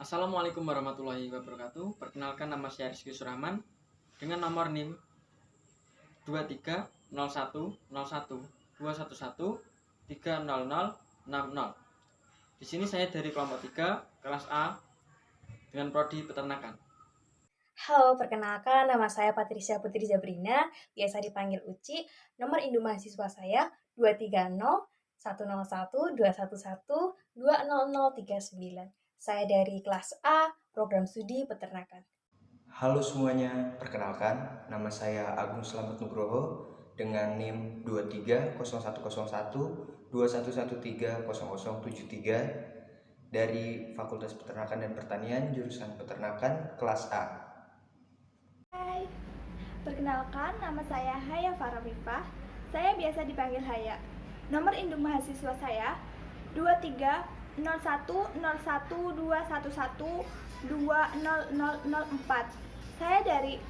Assalamualaikum warahmatullahi wabarakatuh. Perkenalkan, nama saya Rizky Surahman dengan nomor NIM 23010121130060. Di sini saya dari kelompok 3 kelas A dengan prodi peternakan. Halo, perkenalkan nama saya Patricia Putri Zabrina, biasa dipanggil Uci. Nomor induk mahasiswa saya 230 101 211 20039. Saya dari kelas A, program studi peternakan. Halo semuanya, perkenalkan nama saya Agung Slamet Nugroho dengan NIM 23010121130073 dari Fakultas Peternakan dan Pertanian jurusan Peternakan kelas A. Hai, perkenalkan nama saya Haya Farafifah. Saya biasa dipanggil Haya. Nomor induk mahasiswa saya 23010121120004. Saya dari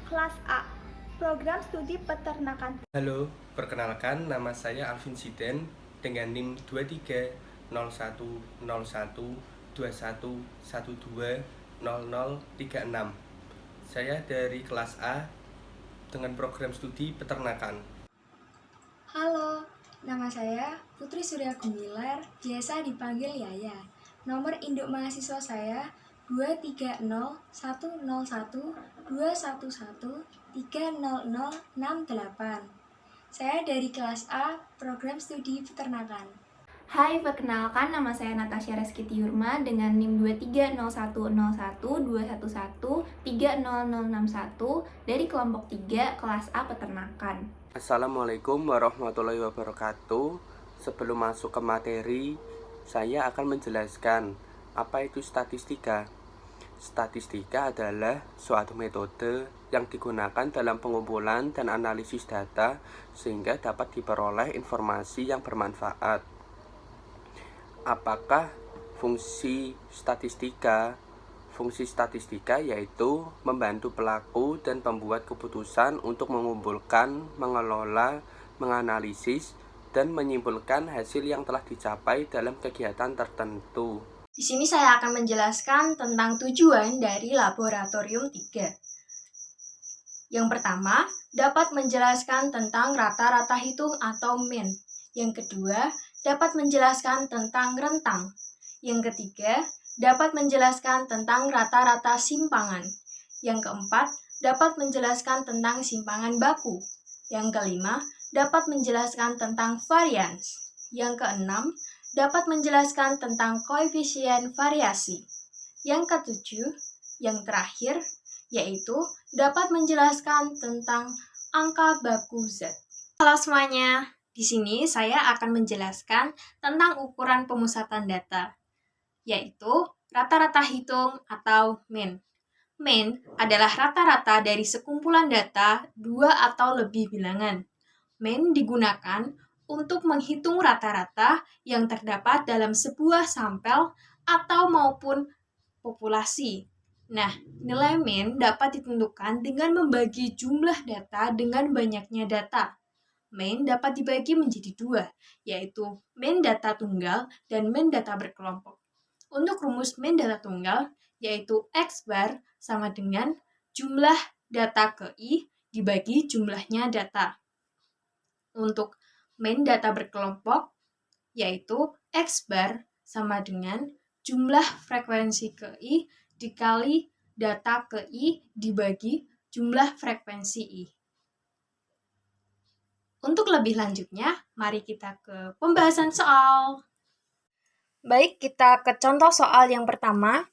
kelas A, program studi peternakan. Halo, perkenalkan nama saya Alvin Siden dengan NIM 23010121120036. Saya dari kelas A dengan program studi peternakan. Halo, nama saya Putri Surya Gumilar, biasa dipanggil Yaya. Nomor induk mahasiswa saya 2301121130068. Saya dari kelas A, program studi peternakan. Hai, perkenalkan nama saya Natasha Reski Tiurma dengan NIM 23010121300061 dari kelompok 3 kelas A peternakan. Assalamualaikum warahmatullahi wabarakatuh. Sebelum masuk ke materi, saya akan menjelaskan apa itu statistika. Statistika adalah suatu metode yang digunakan dalam pengumpulan dan analisis data sehingga dapat diperoleh informasi yang bermanfaat. Apakah fungsi statistika? Fungsi statistika yaitu membantu pelaku dan pembuat keputusan untuk mengumpulkan, mengelola, menganalisis, dan menyimpulkan hasil yang telah dicapai dalam kegiatan tertentu. Di sini saya akan menjelaskan tentang tujuan dari laboratorium 3. Yang pertama, dapat menjelaskan tentang rata-rata hitung atau mean. Yang kedua, dapat menjelaskan tentang rentang. Yang ketiga, dapat menjelaskan tentang rata-rata simpangan. Yang keempat, dapat menjelaskan tentang simpangan baku. Yang kelima, dapat menjelaskan tentang varians. Yang keenam, dapat menjelaskan tentang koefisien variasi. Yang ketujuh, yang terakhir, yaitu dapat menjelaskan tentang angka baku Z. Halo semuanya, di sini saya akan menjelaskan tentang ukuran pemusatan data, yaitu rata-rata hitung atau mean. Mean adalah rata-rata dari sekumpulan data 2 atau lebih bilangan. Mean digunakan untuk menghitung rata-rata yang terdapat dalam sebuah sampel atau maupun populasi. Nah, nilai mean dapat ditentukan dengan membagi jumlah data dengan banyaknya data. Mean dapat dibagi menjadi 2, yaitu mean data tunggal dan mean data berkelompok. Untuk rumus mean data tunggal, yaitu X bar sama dengan jumlah data ke I dibagi jumlahnya data. Untuk mean data berkelompok, yaitu X bar sama dengan jumlah frekuensi ke I dikali data ke I dibagi jumlah frekuensi I. Untuk lebih lanjutnya, mari kita ke pembahasan soal. Baik, kita ke contoh soal yang pertama.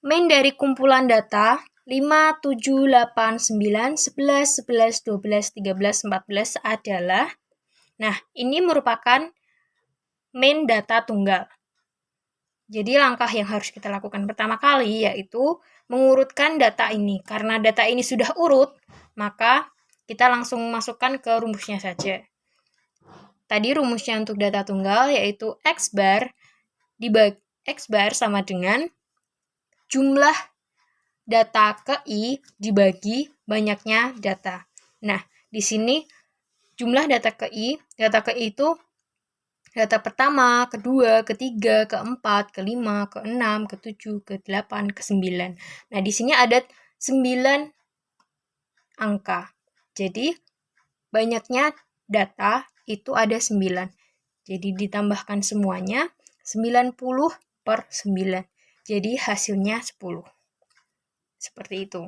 Mean dari kumpulan data 5, 7, 8, 9, 11, 11, 12, 13, 14 adalah, nah ini merupakan mean data tunggal. Jadi langkah yang harus kita lakukan pertama kali yaitu mengurutkan data ini. Karena data ini sudah urut, maka kita langsung masukkan ke rumusnya saja. Tadi rumusnya untuk data tunggal yaitu X bar sama dengan jumlah data ke I dibagi banyaknya data. Nah, di sini jumlah data ke I itu Data pertama, kedua, ketiga, keempat, kelima, keenam, ketujuh, ke-8, ke-9. Nah, di sini ada 9 angka. Jadi, banyaknya data itu ada 9. Jadi, ditambahkan semuanya 90 per 9. Jadi, hasilnya 10. Seperti itu.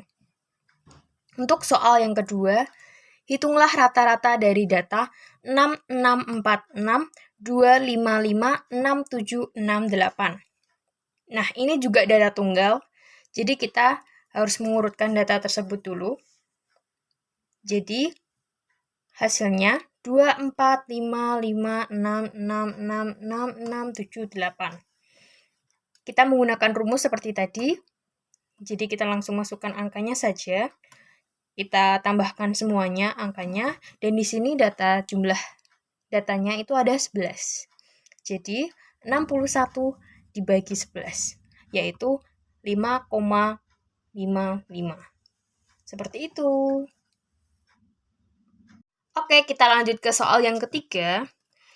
Untuk soal yang kedua, hitunglah rata-rata dari data 6646, 255, 6768. Nah, ini juga data tunggal. Jadi, kita harus mengurutkan data tersebut dulu. Jadi, hasilnya 2, 4, 5, 5, 6, 6, 6, 6, 6, 7, 8. Kita menggunakan rumus seperti tadi. Jadi, kita langsung masukkan angkanya saja. Kita tambahkan semuanya angkanya. Dan di sini jumlah datanya itu ada 11. Jadi, 61 dibagi 11, yaitu 5,55. Seperti itu. Oke, kita lanjut ke soal yang ketiga.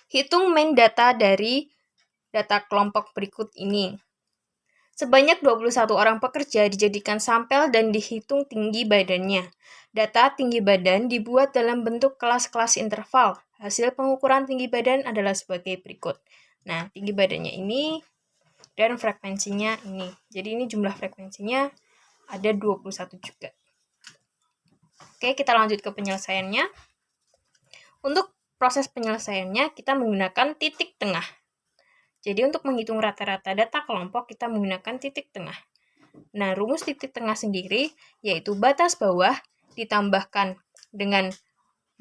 Hitung main data dari data kelompok berikut ini. Sebanyak 21 orang pekerja dijadikan sampel dan dihitung tinggi badannya. Data tinggi badan dibuat dalam bentuk kelas-kelas interval. Hasil pengukuran tinggi badan adalah sebagai berikut. Nah, tinggi badannya ini dan frekuensinya ini. Jadi ini jumlah frekuensinya ada 21 juga. Oke, kita lanjut ke penyelesaiannya. Untuk proses penyelesaiannya, kita menggunakan titik tengah. Jadi untuk menghitung rata-rata data kelompok, kita menggunakan titik tengah. Nah, rumus titik tengah sendiri yaitu batas bawah ditambahkan dengan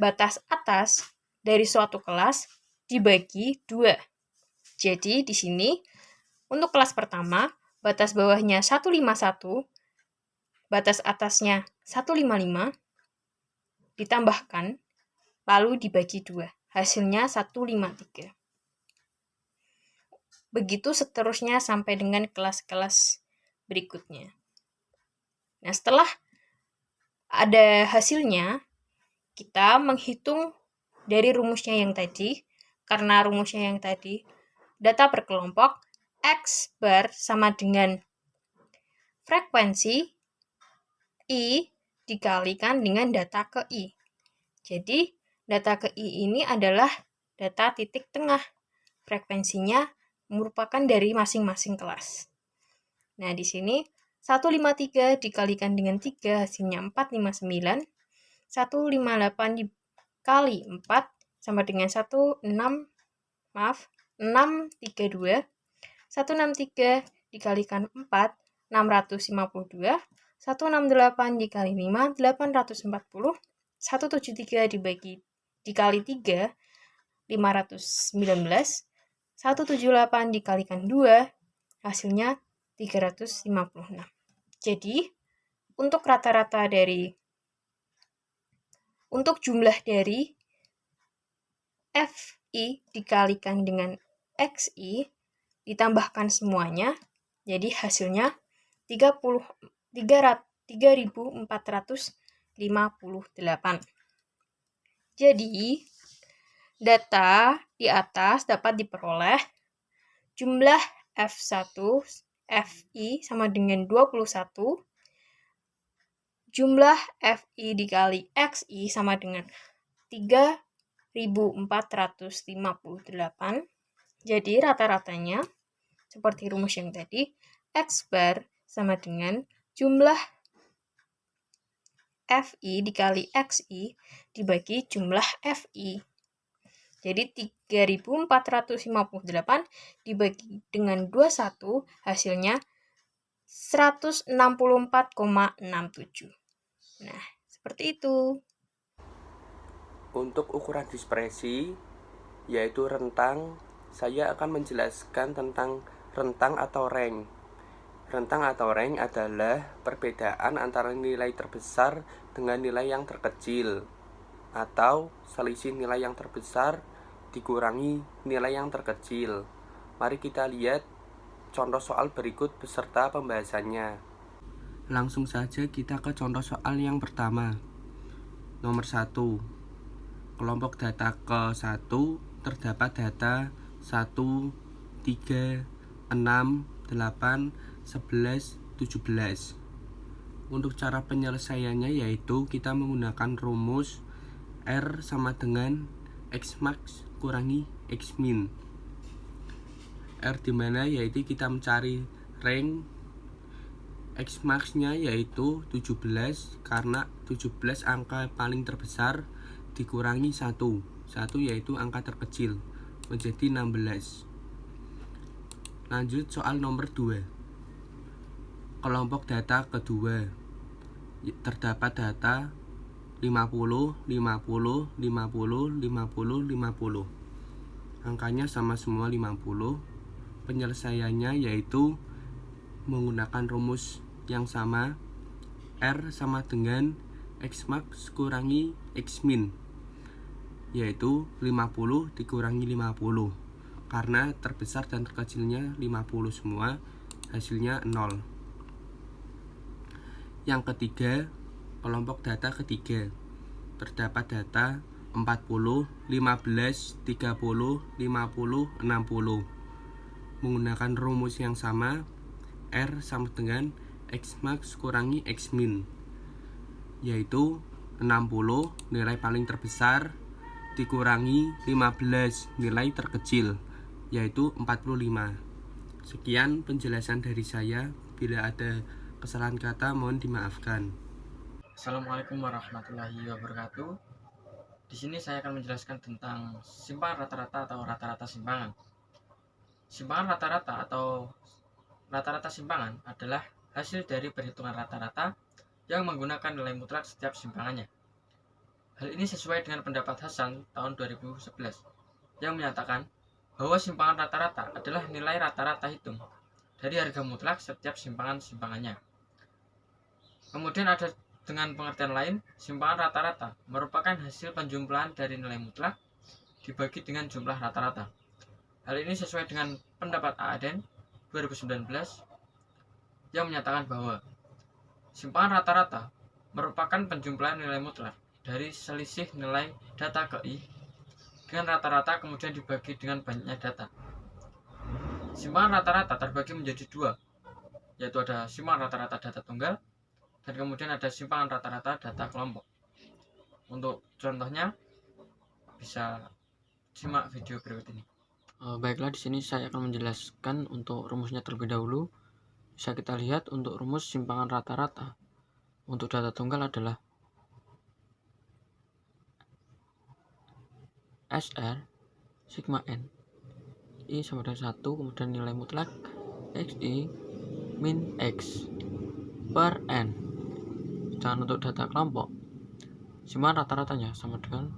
batas atas dari suatu kelas dibagi 2. Jadi di sini untuk kelas pertama, batas bawahnya 151, batas atasnya 155, ditambahkan, lalu dibagi 2. Hasilnya 153. Begitu seterusnya sampai dengan kelas-kelas berikutnya. Nah, setelah ada hasilnya, kita menghitung dari rumusnya yang tadi. Karena rumusnya yang tadi, data per kelompok, X bar sama dengan frekuensi I dikalikan dengan data ke I. Jadi, data ke I ini adalah data titik tengah. Frekuensinya merupakan dari masing-masing kelas. Nah, di sini 153 dikalikan dengan 3 hasilnya 459. 158 dikali 4 sama dengan 632. 163 dikalikan 4 652. 168 dikali 5 840. 173 dikali 3 519. 178 dikalikan 2, hasilnya 356. Jadi, untuk jumlah dari FI dikalikan dengan XI, ditambahkan semuanya, jadi hasilnya 3.458. Jadi, data di atas dapat diperoleh jumlah F1, FI sama dengan 21, jumlah FI dikali XI sama dengan 3.458. Jadi rata-ratanya, seperti rumus yang tadi, X bar sama dengan jumlah FI dikali XI dibagi jumlah FI. Jadi 3.458 dibagi dengan 21 hasilnya 164,67. Nah, seperti itu. Untuk ukuran dispersi, yaitu rentang, saya akan menjelaskan tentang rentang atau range. Rentang atau range adalah perbedaan antara nilai terbesar dengan nilai yang terkecil, atau selisih nilai yang terbesar dikurangi nilai yang terkecil. Mari kita lihat contoh soal berikut beserta pembahasannya. Langsung saja kita ke contoh soal yang pertama. Nomor 1. Kelompok data ke-1 terdapat data 1, 3, 6, 8, 11, 17. Untuk cara penyelesaiannya yaitu kita menggunakan rumus R sama dengan X max kurangi X min. R dimana yaitu kita mencari rank X max nya yaitu 17, karena 17 angka paling terbesar dikurangi 1 yaitu angka terkecil, menjadi 16. Lanjut soal nomor 2. Kelompok data kedua. Terdapat data 50, 50, 50, 50, 50. Angkanya sama semua 50. Penyelesaiannya yaitu menggunakan rumus yang sama, R sama dengan X max kurangi X min, yaitu 50 dikurangi 50, karena terbesar dan terkecilnya 50 semua, hasilnya 0. Yang ketiga, kelompok data ketiga. Terdapat data 40, 15, 30, 50, 60. Menggunakan rumus yang sama, R sama dengan X max kurangi X min, yaitu 60 nilai paling terbesar dikurangi 15 nilai terkecil, yaitu 45. Sekian penjelasan dari saya. Bila ada kesalahan kata mohon dimaafkan. Assalamualaikum warahmatullahi wabarakatuh. Di sini saya akan menjelaskan tentang simpangan rata-rata atau rata-rata simpangan. Simpangan rata-rata atau rata-rata simpangan adalah hasil dari perhitungan rata-rata yang menggunakan nilai mutlak setiap simpangannya. Hal ini sesuai dengan pendapat Hasan tahun 2011 yang menyatakan bahwa simpangan rata-rata adalah nilai rata-rata hitung dari harga mutlak setiap simpangan-simpangannya. Kemudian ada dengan pengertian lain, simpangan rata-rata merupakan hasil penjumlahan dari nilai mutlak dibagi dengan jumlah rata-rata. Hal ini sesuai dengan pendapat Aaden 2019 yang menyatakan bahwa simpangan rata-rata merupakan penjumlahan nilai mutlak dari selisih nilai data ke I dengan rata-rata kemudian dibagi dengan banyaknya data. Simpangan rata-rata terbagi menjadi dua, yaitu ada simpangan rata-rata data tunggal dan kemudian ada simpangan rata-rata data kelompok. Untuk contohnya bisa simak video berikut ini. Baiklah, di sini saya akan menjelaskan untuk rumusnya terlebih dahulu. Bisa kita lihat untuk rumus simpangan rata-rata untuk data tunggal adalah SR sigma N I sama dengan 1, kemudian nilai mutlak XI min X per N. Dan untuk data kelompok, simpangan rata-ratanya sama dengan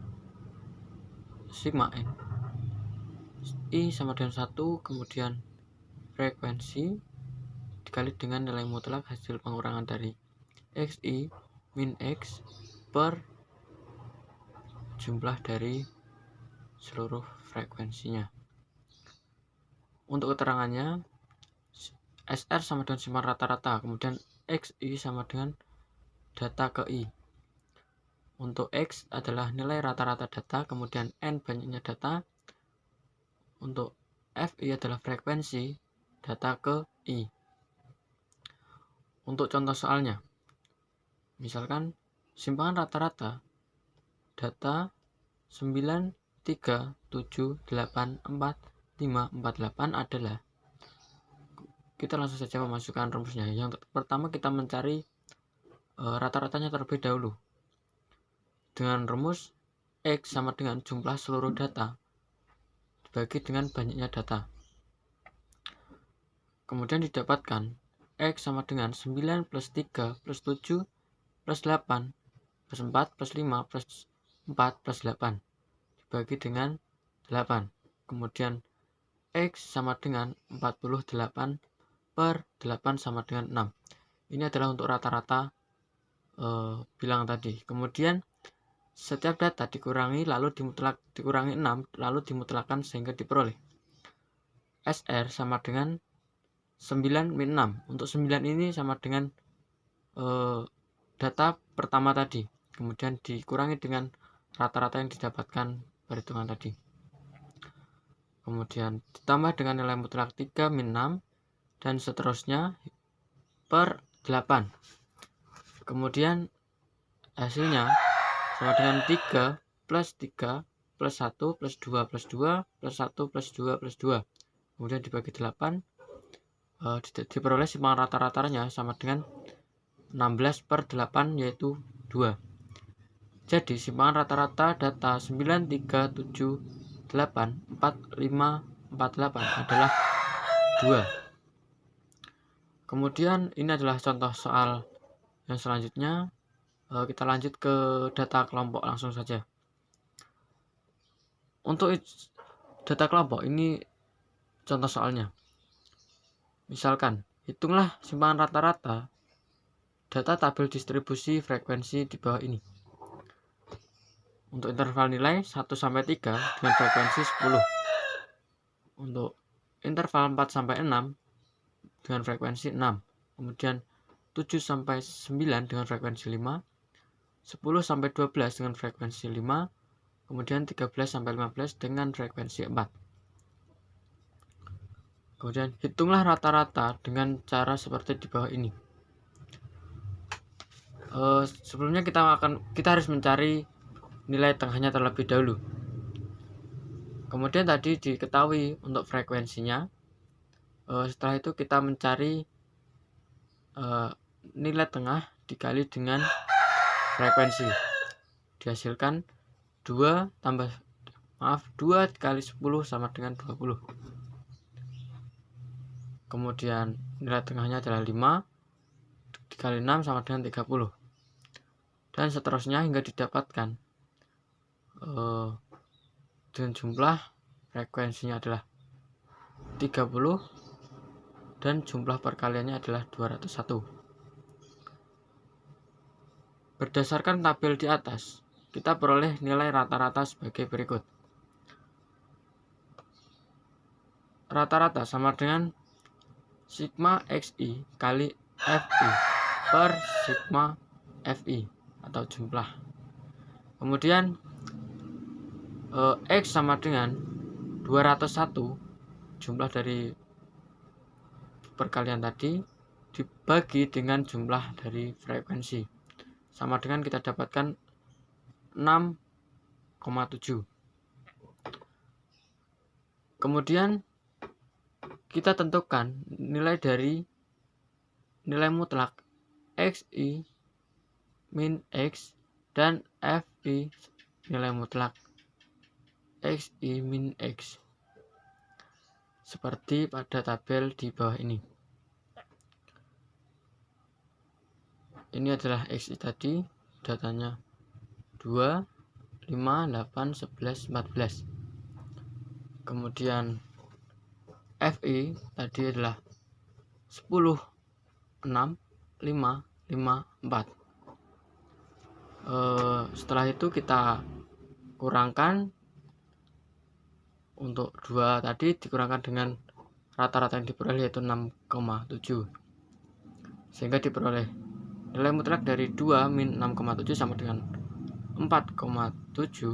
sigma N I sama dengan 1, kemudian frekuensi dikali dengan nilai mutlak hasil pengurangan dari XI min X per jumlah dari seluruh frekuensinya. Untuk keterangannya, SR sama dengan simpangan rata-rata, kemudian XI sama dengan data ke I. Untuk X adalah nilai rata-rata data, kemudian N banyaknya data. Untuk FI adalah frekuensi data ke I. Untuk contoh soalnya, misalkan simpangan rata-rata data 9, 3, 7, 8, 4, 5, 4, 8 adalah, kita langsung saja memasukkan rumusnya. Yang pertama kita mencari rata-ratanya terlebih dahulu dengan rumus X sama dengan jumlah seluruh data dibagi dengan banyaknya data. Kemudian didapatkan X sama dengan 9 plus 3 plus 7 plus 8 plus 4 plus 5 plus 4 plus 8 dibagi dengan 8. Kemudian X sama dengan 48 per 8 sama dengan 6. Ini adalah untuk rata-rata bilang tadi. Kemudian setiap data dikurangi lalu dikurangi 6 lalu dimutlakkan sehingga diperoleh SR sama dengan 9 min 6. Untuk 9 ini sama dengan data pertama tadi, kemudian dikurangi dengan rata-rata yang didapatkan perhitungan tadi. kemudian ditambah dengan nilai mutlak 3 min 6, dan seterusnya per 8. Kemudian hasilnya sama dengan 3 plus 3 plus 1 plus 2 plus 2 plus 1 plus 2 plus 2. Kemudian dibagi 8, diperoleh simpangan rata-ratanya sama dengan 16 per 8, yaitu 2. Jadi simpangan rata-rata data 937845548 adalah 2. Kemudian ini adalah contoh soal yang selanjutnya. Kita lanjut ke data kelompok langsung saja. Untuk data kelompok ini contoh soalnya. Misalkan, hitunglah simpangan rata-rata data tabel distribusi frekuensi di bawah ini. Untuk interval nilai 1-3 dengan frekuensi 10. Untuk interval 4-6 dengan frekuensi 6. Kemudian 7-9 dengan frekuensi 5. 10-12 dengan frekuensi 5. Kemudian 13-15 dengan frekuensi 4. Kemudian hitunglah rata-rata dengan cara seperti di bawah ini. Sebelumnya kita harus mencari nilai tengahnya terlebih dahulu. Kemudian tadi diketahui untuk frekuensinya. Setelah itu kita mencari nilai tengah dikali dengan frekuensi. Dihasilkan 2 kali 10 sama dengan 20. Kemudian nilai tengahnya adalah 5 dikali 6 sama dengan 30. Dan seterusnya hingga didapatkan dengan jumlah frekuensinya adalah 30 dan jumlah perkaliannya adalah 201. Berdasarkan tabel di atas, kita peroleh nilai rata-rata sebagai berikut. Rata-rata sama dengan sigma xi kali fi per sigma fi atau jumlah. Kemudian X sama dengan 201, jumlah dari perkalian tadi dibagi dengan jumlah dari frekuensi, sama dengan kita dapatkan 6,7. Kemudian kita tentukan nilai dari nilai mutlak xi min x dan fi nilai mutlak xi min x seperti pada tabel di bawah ini. Ini adalah xi tadi, datanya 2, 5, 8, 11, 14. Kemudian fi tadi adalah 10, 6, 5, 5, 4. Setelah itu kita kurangkan. Untuk 2 tadi dikurangkan dengan rata-rata yang diperoleh, yaitu 6,7. Sehingga diperoleh nilai mutlak dari 2 min 6,7 sama dengan 4,7.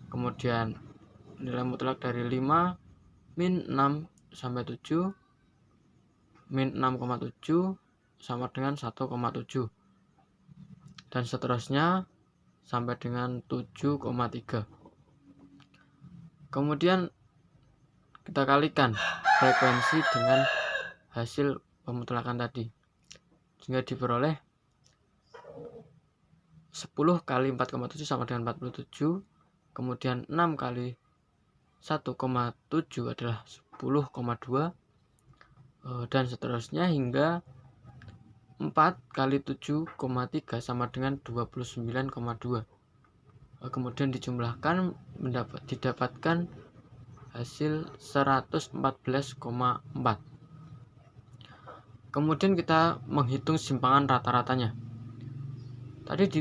Kemudian nilai mutlak dari 5 min 6 sampai 7 min 6,7 sama dengan 1,7. Dan seterusnya sampai dengan 7,3. Kemudian kita kalikan frekuensi dengan hasil pemutlakan tadi, sehingga diperoleh 10 kali 4,7 sama dengan 47. Kemudian 6 kali 1,7 adalah 10,2, dan seterusnya hingga 4 kali 7,3 sama dengan 29,2. Kemudian dijumlahkan didapatkan hasil 114,4. Kemudian kita menghitung simpangan rata-ratanya. Tadi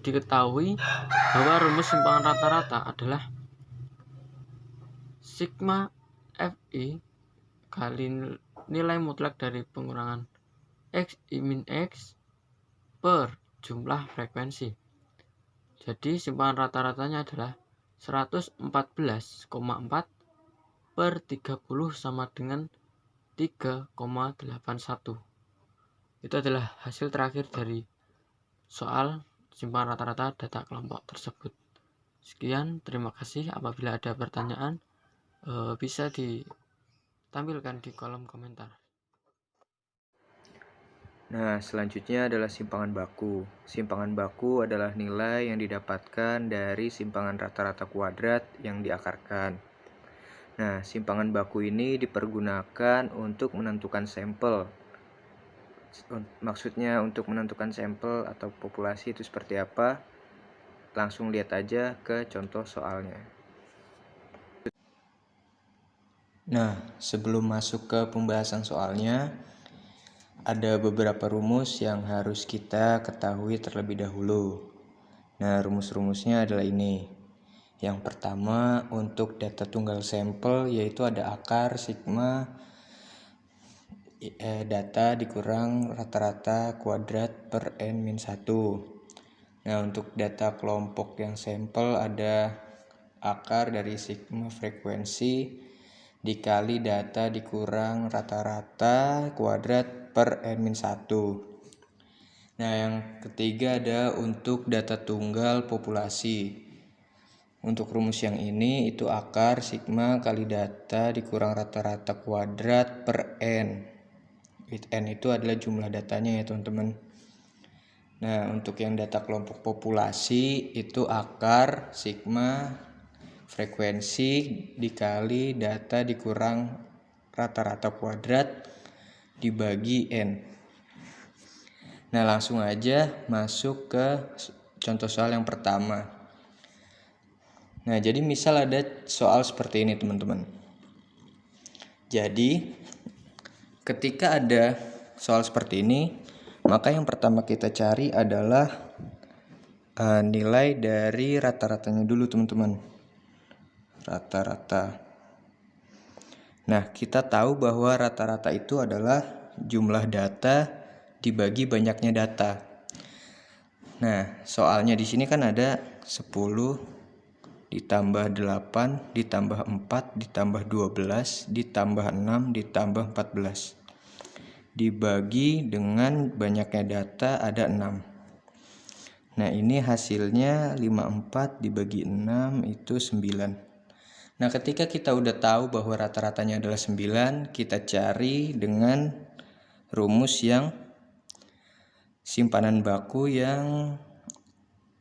diketahui bahwa rumus simpangan rata-rata adalah sigma fi kali nilai mutlak dari pengurangan xi min x per jumlah frekuensi. Jadi simpangan rata-ratanya adalah 114,4 per 30 sama dengan 3,81. Itu adalah hasil terakhir dari soal simpangan rata-rata data kelompok tersebut. Sekian, terima kasih. Apabila ada pertanyaan, bisa ditampilkan di kolom komentar. Nah, selanjutnya adalah simpangan baku. Simpangan baku adalah nilai yang didapatkan dari simpangan rata-rata kuadrat yang diakarkan. Nah, simpangan baku ini dipergunakan untuk menentukan sampel. Maksudnya untuk menentukan sampel atau populasi itu seperti apa? Langsung lihat aja ke contoh soalnya. Nah, sebelum masuk ke pembahasan soalnya, ada beberapa rumus yang harus kita ketahui terlebih dahulu. Nah, rumus-rumusnya adalah ini. Yang pertama, untuk data tunggal sampel yaitu ada akar sigma data dikurang rata-rata kuadrat per n-1. Nah, untuk data kelompok yang sampel ada akar dari sigma frekuensi dikali data dikurang rata-rata kuadrat per n-1. Nah, yang ketiga ada untuk data tunggal populasi. Untuk rumus yang ini itu akar sigma kali data dikurang rata-rata kuadrat per n. N itu adalah jumlah datanya ya teman-teman. Nah, untuk yang data kelompok populasi itu akar sigma frekuensi dikali data dikurang rata-rata kuadrat dibagi n. Nah, langsung aja masuk ke contoh soal yang pertama. Nah, jadi misal ada soal seperti ini teman-teman. Jadi ketika ada soal seperti ini, maka yang pertama kita cari adalah nilai dari rata-ratanya dulu teman-teman. Rata-rata. Nah, kita tahu bahwa rata-rata itu adalah jumlah data dibagi banyaknya data. Nah, soalnya di sini kan ada 10 ditambah 8 ditambah 4 ditambah 12 ditambah 6 ditambah 14. Dibagi dengan banyaknya data ada 6. Nah, ini hasilnya 54 dibagi 6 itu 9. Nah, ketika kita udah tahu bahwa rata-ratanya adalah 9, kita cari dengan rumus yang simpanan baku yang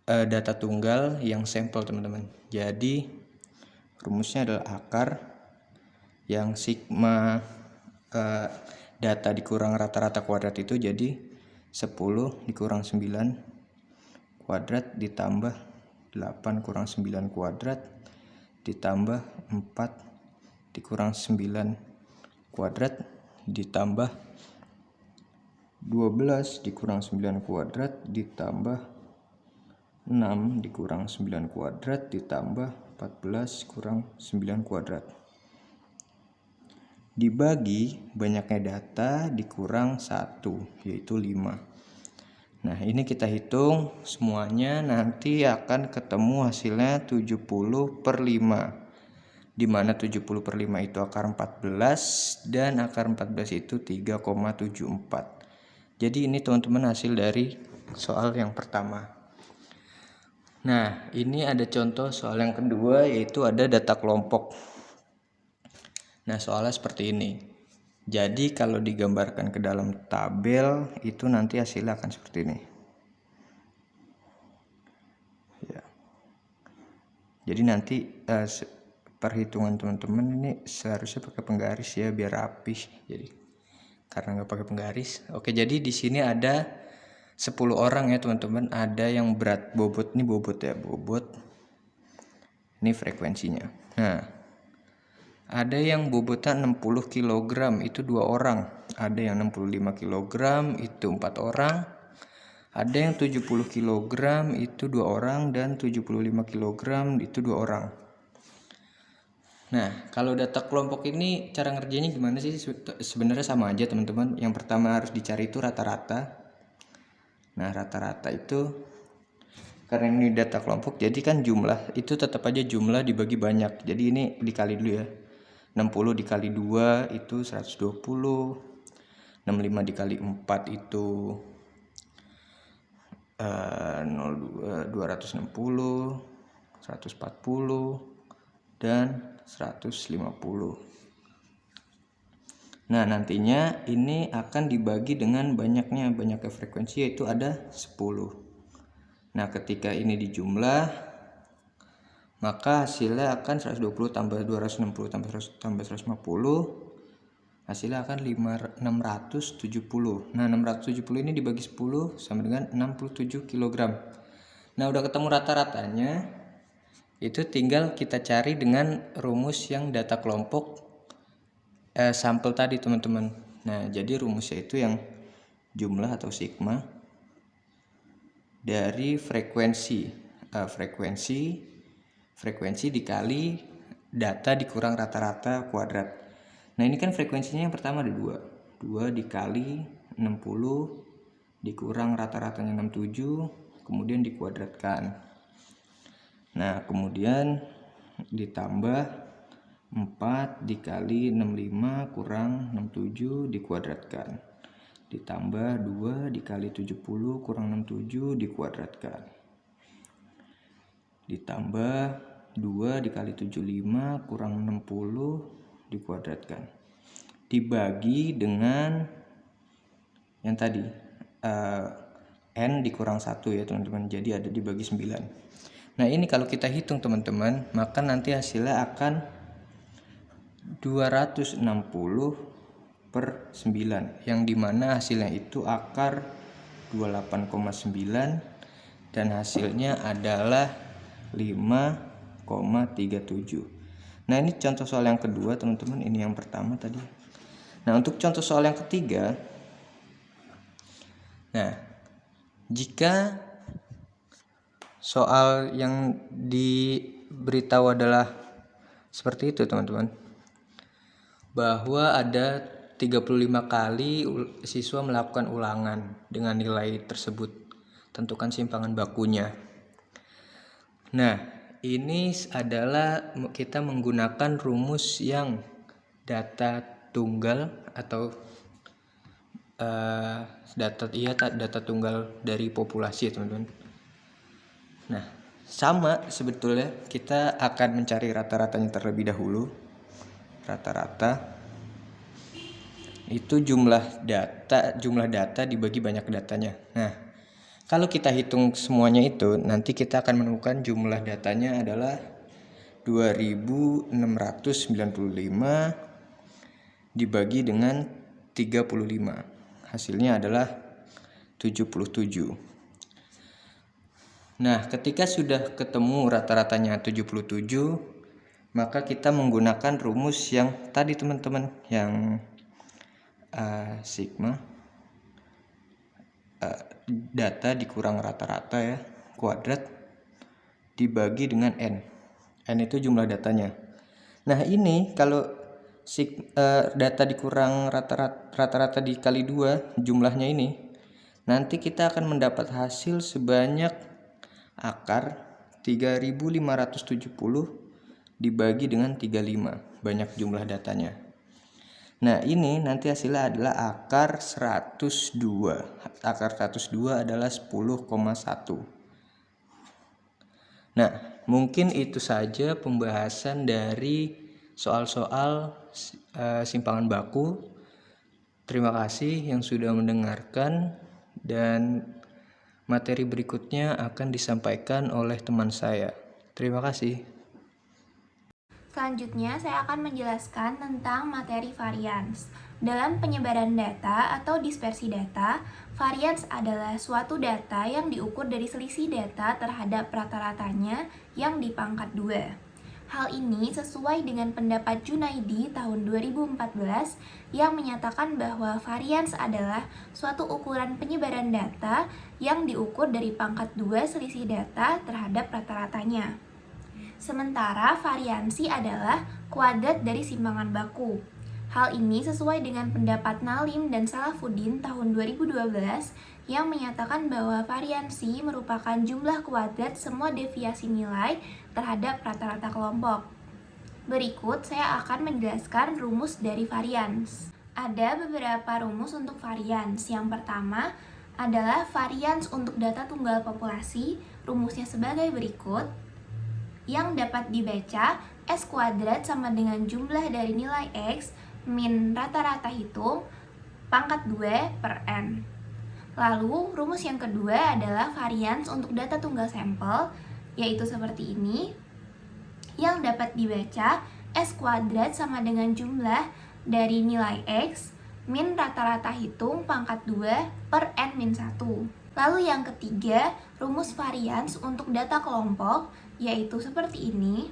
data tunggal yang sampel teman-teman. Jadi rumusnya adalah akar yang sigma data dikurang rata-rata kuadrat itu jadi 10 dikurang 9 kuadrat ditambah 8 kurang 9 kuadrat ditambah 4 dikurang 9 kuadrat ditambah 12 dikurang 9 kuadrat ditambah 6 dikurang 9 kuadrat ditambah 14 kurang 9 kuadrat. Dibagi banyaknya data dikurang 1 yaitu 5. Nah, ini kita hitung semuanya nanti akan ketemu hasilnya 70/5. Di mana 70/5 itu akar 14 dan akar 14 itu 3,74. Jadi ini teman-teman hasil dari soal yang pertama. Nah, ini ada contoh soal yang kedua yaitu ada data kelompok. Nah, soalnya seperti ini. Jadi kalau digambarkan ke dalam tabel itu nanti hasilnya akan seperti ini. Ya. Jadi nanti perhitungan teman-teman ini seharusnya pakai penggaris ya biar rapih. Jadi karena nggak pakai penggaris. Oke, jadi di sini ada 10 orang ya teman-teman. Ada yang berat bobot, ini bobot ya, bobot. Ini frekuensinya. Nah, ada yang bobotnya 60 kg itu 2 orang. Ada yang 65 kg itu 4 orang. Ada yang 70 kg itu 2 orang dan 75 kg itu 2 orang. Nah, kalau data kelompok ini cara ngerjainnya gimana sih? Sebenarnya sama aja teman-teman. Yang pertama harus dicari itu rata-rata. Nah, rata-rata itu karena ini data kelompok, jadi kan jumlah itu tetap aja jumlah dibagi banyak. Jadi ini dikali dulu ya. 60 dikali 2 itu 120. 65 dikali 4 itu 260, 140, dan 150. Nah, nantinya ini akan dibagi dengan banyaknya frekuensi, yaitu ada 10. Nah, ketika ini dijumlah, maka hasilnya akan 120 tambah 260 tambah 150, hasilnya akan 670. Nah, 670 ini dibagi 10 sama dengan 67 kg. Nah, udah ketemu rata-ratanya, itu tinggal kita cari dengan rumus yang data kelompok sampel tadi, teman-teman. Nah, jadi rumusnya itu yang jumlah atau sigma dari frekuensi dikali data dikurang rata-rata kuadrat. Nah, ini kan frekuensinya yang pertama ada 2 dikali 60 dikurang rata-ratanya 67, kemudian dikuadratkan. Nah, kemudian ditambah 4 dikali 65 kurang 67 dikuadratkan. Ditambah 2 dikali 70 kurang 67 dikuadratkan. Ditambah 2 dikali 75 kurang 60 dikuadratkan. Dibagi dengan yang tadi n dikurang 1 ya teman-teman. Jadi ada dibagi 9. Nah, ini kalau kita hitung teman-teman, maka nanti hasilnya akan 260 per 9, yang dimana hasilnya itu akar 28,9 dan hasilnya adalah 5,37. Nah, ini contoh soal yang kedua teman-teman, ini yang pertama tadi. Nah, untuk contoh soal yang ketiga, nah, jika soal yang diberitahu adalah seperti itu teman-teman, bahwa ada 35 kali siswa melakukan ulangan dengan nilai tersebut, tentukan simpangan bakunya. Nah, ini adalah kita menggunakan rumus yang data tunggal atau data tunggal dari populasi ya teman-teman. Nah, sama sebetulnya, kita akan mencari rata-ratanya terlebih dahulu. Rata-rata itu jumlah data dibagi banyak datanya. Nah, kalau kita hitung semuanya itu, nanti kita akan menemukan jumlah datanya adalah 2695 dibagi dengan 35. Hasilnya adalah 77. Nah, ketika sudah ketemu rata-ratanya 77, maka kita menggunakan rumus yang tadi teman-teman, yang sigma data dikurang rata-rata ya kuadrat dibagi dengan n. N itu jumlah datanya. Nah, ini kalau data dikurang rata-rata dikali 2 jumlahnya ini, nanti kita akan mendapat hasil sebanyak akar 3570 dibagi dengan 35, banyak jumlah datanya. Nah, ini nanti hasilnya adalah akar 102. Akar 102 adalah 10,1. Nah, mungkin itu saja pembahasan dari soal-soal simpangan baku. Terima kasih yang sudah mendengarkan, dan materi berikutnya akan disampaikan oleh teman saya. Terima kasih. Selanjutnya, saya akan menjelaskan tentang materi varians. Dalam penyebaran data atau dispersi data, varians adalah suatu data yang diukur dari selisih data terhadap rata-ratanya yang dipangkat 2. Hal ini sesuai dengan pendapat Junaidi tahun 2014 yang menyatakan bahwa varians adalah suatu ukuran penyebaran data yang diukur dari pangkat 2 selisih data terhadap rata-ratanya. Sementara variansi adalah kuadrat dari simpangan baku. Hal ini sesuai dengan pendapat Nalim dan Salafuddin tahun 2012 yang menyatakan bahwa variansi merupakan jumlah kuadrat semua deviasi nilai terhadap rata-rata kelompok. Berikut saya akan menjelaskan rumus dari varians. Ada beberapa rumus untuk varians. Yang pertama adalah varians untuk data tunggal populasi. Rumusnya sebagai berikut. Yang dapat dibaca, S kuadrat sama dengan jumlah dari nilai X min rata-rata hitung pangkat 2 per N. Lalu, rumus yang kedua adalah varians untuk data tunggal sampel, yaitu seperti ini. Yang dapat dibaca, S kuadrat sama dengan jumlah dari nilai X min rata-rata hitung pangkat 2 per N min 1. Lalu yang ketiga, rumus varians untuk data kelompok, yaitu seperti ini.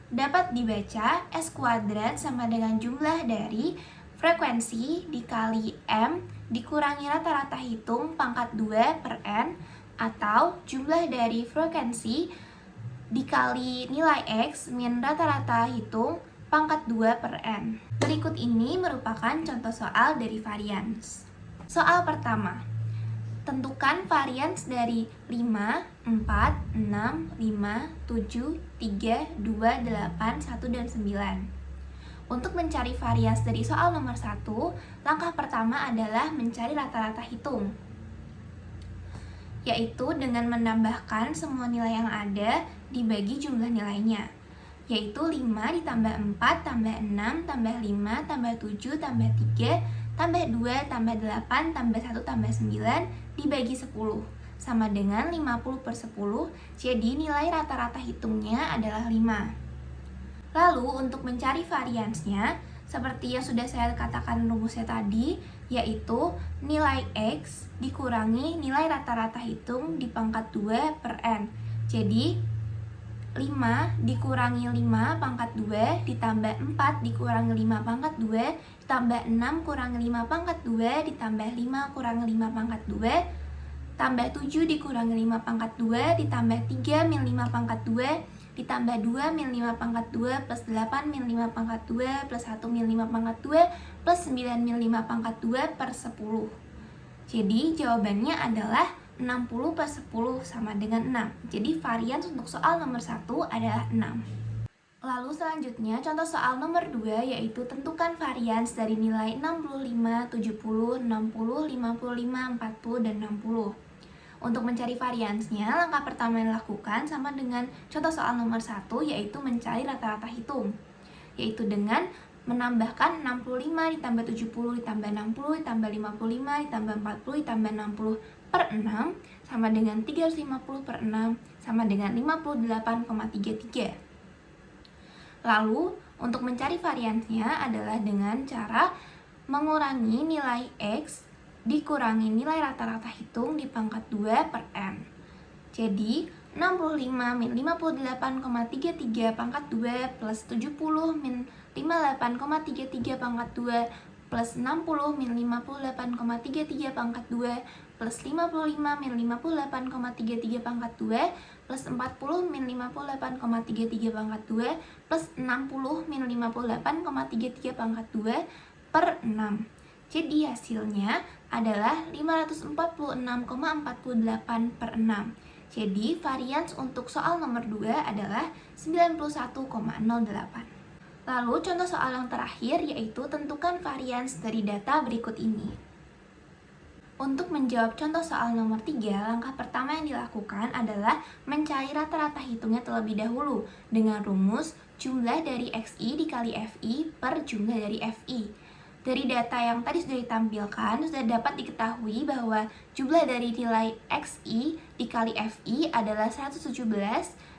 Dapat dibaca S kuadrat sama dengan jumlah dari frekuensi dikali M dikurangi rata-rata hitung pangkat 2 per N, atau jumlah dari frekuensi dikali nilai X min rata-rata hitung pangkat 2 per N. Berikut ini merupakan contoh soal dari varians. Soal pertama, tentukan varians dari 5, 4, 6, 5, 7, 3, 2, 8, 1, dan 9. Untuk mencari varians dari soal nomor 1, langkah pertama adalah mencari rata-rata hitung, yaitu dengan menambahkan semua nilai yang ada dibagi jumlah nilainya, yaitu 5 ditambah 4 tambah 6 tambah 5 tambah 7 tambah 3 tambah 2 tambah 8 tambah 1 tambah 9 dibagi 10 sama dengan 50 per 10, jadi nilai rata-rata hitungnya adalah 5. Lalu untuk mencari variansnya, seperti yang sudah saya katakan rumusnya tadi, yaitu nilai X dikurangi nilai rata-rata hitung di pangkat 2 per N. Jadi 5 dikurangi 5 pangkat 2 ditambah 4 dikurangi 5 pangkat 2 ditambah 6 kurangi 5 pangkat 2 ditambah 5 kurangi 5 pangkat 2 tambah 7 dikurangi 5 pangkat 2 ditambah 3 min 5 pangkat 2 ditambah 2 min 5 pangkat 2 plus 8 min 5 pangkat 2 plus 1 min 5 pangkat 2 plus 9 min 5 pangkat 2 per 10. Jadi jawabannya adalah 60 per 10 sama dengan 6. Jadi varians untuk soal nomor 1 adalah 6. Lalu selanjutnya contoh soal nomor 2, yaitu tentukan varians dari nilai 65, 70, 60, 55, 40, dan 60. Untuk mencari variansnya, langkah pertama yang dilakukan sama dengan contoh soal nomor 1, yaitu mencari rata-rata hitung, yaitu dengan menambahkan 65 ditambah 70 ditambah 60 ditambah 55 ditambah 40 ditambah 60 per 6 sama dengan 350 per 6 sama dengan 58,33. Lalu, untuk mencari variansnya adalah dengan cara mengurangi nilai X dikurangi nilai rata-rata hitung di pangkat 2 per N. Jadi, 65 min 58,33 pangkat 2 plus 70 min 58,33 pangkat 2 plus 60 min 58,33 pangkat 2 plus 55 min 58,33 pangkat 2 plus 40 min 58,33 pangkat 2 plus 60 min 58,33 pangkat 2 per 6. Jadi hasilnya adalah 546,48 per 6. Jadi varians untuk soal nomor 2 adalah 91,08. Lalu contoh soal yang terakhir yaitu tentukan varians dari data berikut ini. Untuk menjawab contoh soal nomor 3, langkah pertama yang dilakukan adalah mencari rata-rata hitungnya terlebih dahulu dengan rumus jumlah dari XI dikali FI per jumlah dari FI. Dari data yang tadi sudah ditampilkan, sudah dapat diketahui bahwa jumlah dari nilai XI dikali FI adalah 117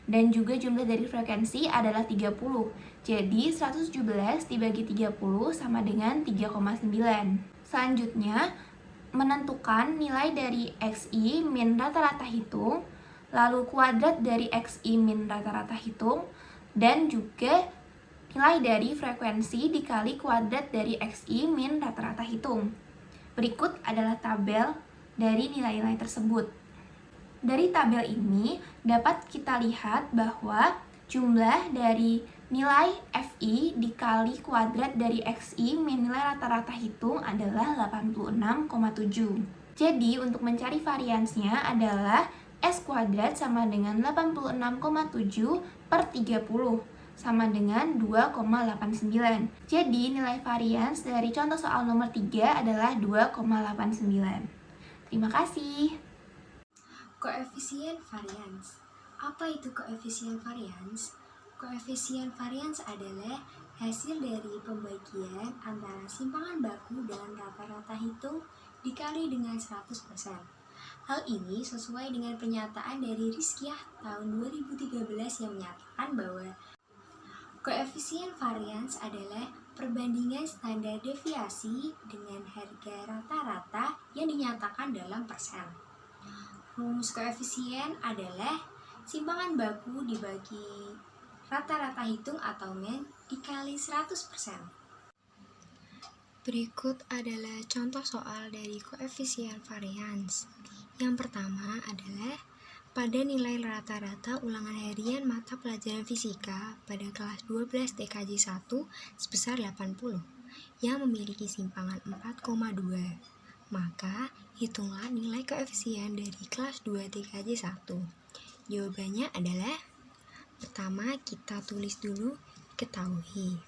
dan juga jumlah dari frekuensi adalah 30. Jadi 117 dibagi 30 sama dengan 3,9. Selanjutnya, menentukan nilai dari XI min rata-rata hitung, lalu kuadrat dari XI min rata-rata hitung, dan juga nilai dari frekuensi dikali kuadrat dari XI min rata-rata hitung. Berikut adalah tabel dari nilai-nilai tersebut. Dari tabel ini dapat kita lihat bahwa jumlah dari Nilai FI dikali kuadrat dari XI min nilai rata-rata hitung adalah 86,7. Jadi untuk mencari variansnya adalah S kuadrat sama dengan 86,7 per 30 sama dengan 2,89. Jadi nilai varians dari contoh soal nomor 3 adalah 2,89. Terima kasih. Koefisien varians. Apa itu koefisien varians? Koefisien varians adalah hasil dari pembagian antara simpangan baku dan rata-rata hitung dikali dengan 100%. Hal ini sesuai dengan pernyataan dari Rizkyah tahun 2013 yang menyatakan bahwa koefisien varians adalah perbandingan standar deviasi dengan harga rata-rata yang dinyatakan dalam persen. Rumus koefisien adalah simpangan baku dibagi rata-rata hitung atau min dikali 100%. Berikut adalah contoh soal dari koefisien varians. Yang pertama adalah pada nilai rata-rata ulangan harian mata pelajaran fisika pada kelas 12 TKJ 1 sebesar 80 yang memiliki simpangan 4,2. Maka hitunglah nilai koefisien dari kelas 2 TKJ 1. Jawabannya adalah pertama kita tulis dulu diketahui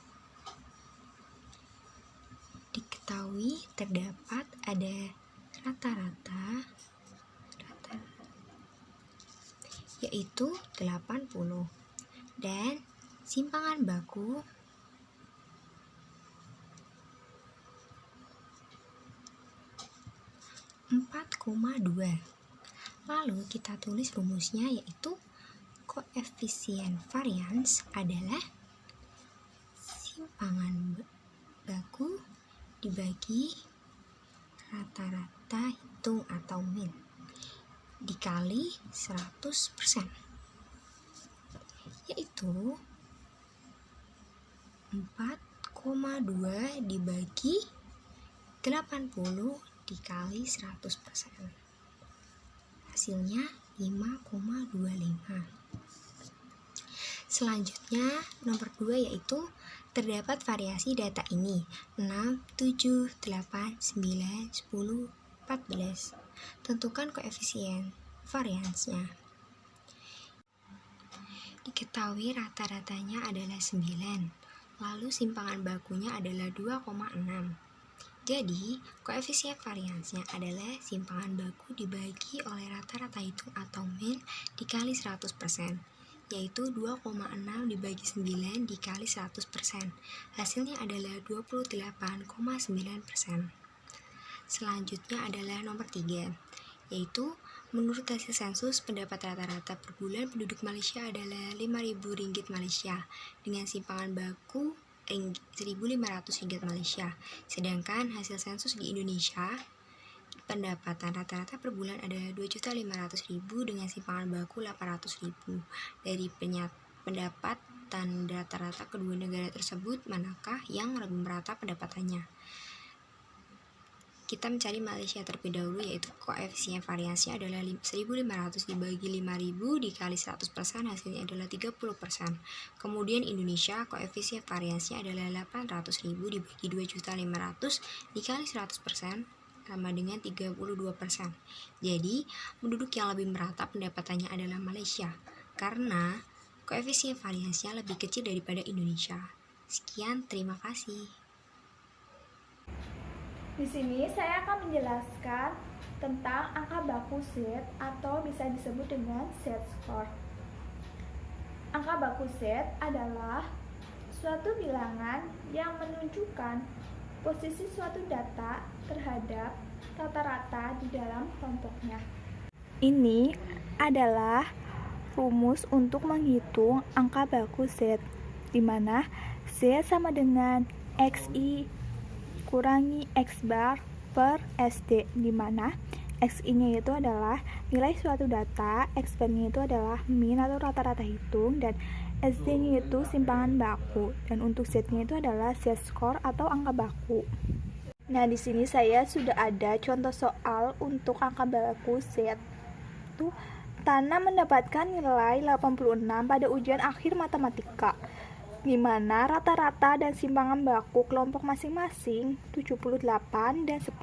terdapat ada rata-rata yaitu 80 dan simpangan baku (4,2). Lalu kita tulis rumusnya yaitu koefisien varians adalah simpangan baku dibagi rata-rata hitung atau min dikali 100%, yaitu 4,2 dibagi 80 dikali 100%. Hasilnya 5,25. Selanjutnya nomor 2 yaitu terdapat variasi data ini 6, 7, 8, 9, 10, 14. Tentukan koefisien variansnya. Diketahui rata-ratanya adalah 9, lalu simpangan bakunya adalah 2,6. Jadi, koefisien variansnya adalah simpangan baku dibagi oleh rata-rata hitung atau min dikali 100%. Yaitu 2,6 dibagi 9 dikali 100%. Hasilnya adalah 28,9%. Selanjutnya adalah nomor 3, yaitu menurut hasil sensus pendapat rata-rata per bulan penduduk Malaysia adalah Rp5.000 Malaysia dengan simpangan baku Rp1.500 Malaysia. Sedangkan hasil sensus di Indonesia pendapatan rata-rata per bulan adalah Rp2.500.000 dengan simpangan baku Rp800.000. Dari pendapatan rata-rata kedua negara tersebut, manakah yang lebih merata pendapatannya? Kita mencari Malaysia terlebih dahulu, yaitu koefisien variansnya adalah 1.500 dibagi 5.000 dikali 100%, hasilnya adalah 30%. Kemudian Indonesia, koefisien variansnya adalah 800.000 dibagi 2.500.000 dikali 100%, sama dengan 32%. Jadi, penduduk yang lebih merata pendapatannya adalah Malaysia, karena koefisien variansnya lebih kecil daripada Indonesia. Sekian, terima kasih. Di sini saya akan menjelaskan tentang angka baku Z atau bisa disebut dengan Z-score. Angka baku Z adalah suatu bilangan yang menunjukkan posisi suatu data terhadap rata-rata di dalam kelompoknya. Ini adalah rumus untuk menghitung angka baku Z, di mana Z sama dengan XI kurangi X bar per SD, di mana XI-nya itu adalah nilai suatu data, X bar-nya itu adalah min atau rata-rata hitung, dan SD-nya itu simpangan baku, dan untuk Z-nya itu adalah Z-score atau angka baku. Nah, di sini saya sudah ada contoh soal untuk angka baku Z. Tana mendapatkan nilai 86 pada ujian akhir matematika. di mana rata-rata dan simpangan baku kelompok masing-masing 78 dan 10.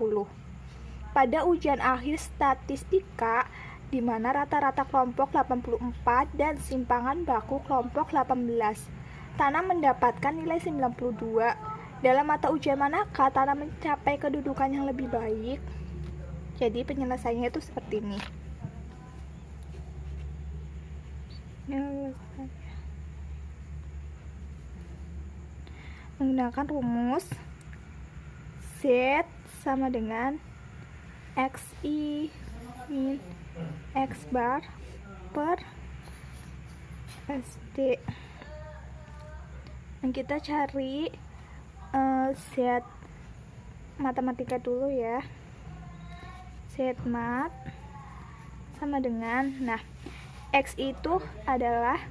Pada ujian akhir statistika, di mana rata-rata kelompok 84 dan simpangan baku kelompok 18, Tana mendapatkan nilai 92. Dalam mata ujian manakah Tana mencapai kedudukan yang lebih baik? Jadi penyelesaiannya itu seperti ini. Menggunakan rumus Z sama dengan XI min X bar per SD. Dan kita cari Z matematika dulu ya. Z mat sama dengan, nah, X itu adalah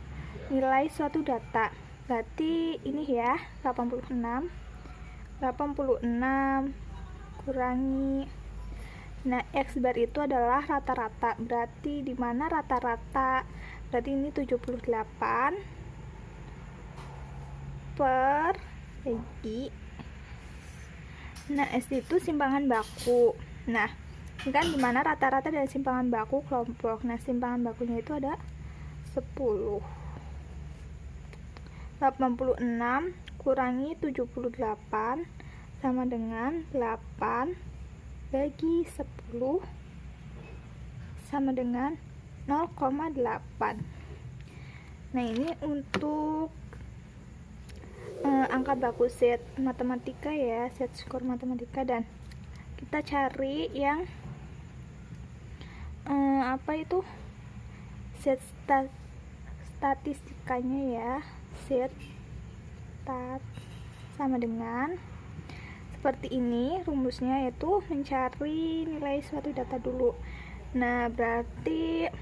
nilai suatu data. Berarti ini ya, 86 kurangi, nah X bar itu adalah rata-rata. Berarti di mana rata-rata? Berarti ini 78 per bagi, nah S itu simpangan baku. Nah, ini kan di mana rata-rata dan simpangan baku kelompok. Nah, simpangan bakunya itu ada 10. 86 kurangi 78 sama dengan 8 bagi 10 sama dengan 0,8. Nah, ini untuk angka baku set matematika ya, set skor matematika. Dan kita cari yang set statistikanya ya. Set stat sama dengan seperti ini rumusnya, yaitu mencari nilai suatu data dulu. Nah, berarti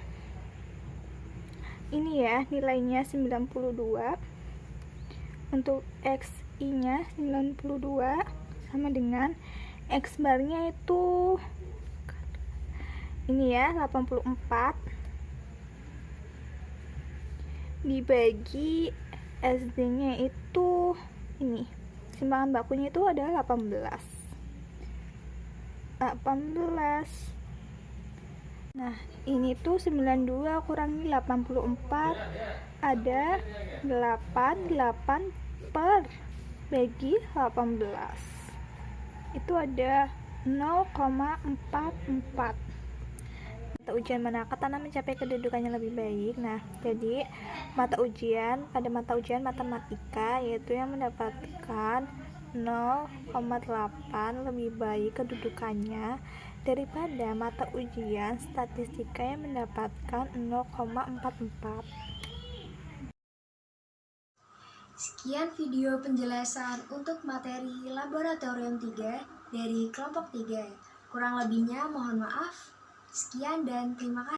ini ya nilainya 92, untuk XI nya 92 sama dengan X barnya itu ini ya 84 dibagi SD nya itu ini, simpangan bakunya itu adalah 18. Nah, ini tuh 92 kurangi 84 ada 8 per bagi 18 itu ada 0,44. Mata ujian manakah Tana mencapai kedudukannya lebih baik? Nah, jadi pada mata ujian matematika yaitu yang mendapatkan 0,8 lebih baik kedudukannya daripada mata ujian statistika yang mendapatkan 0,44. Sekian video penjelasan untuk materi laboratorium 3 dari kelompok 3. Kurang lebihnya mohon maaf. Sekian dan terima kasih.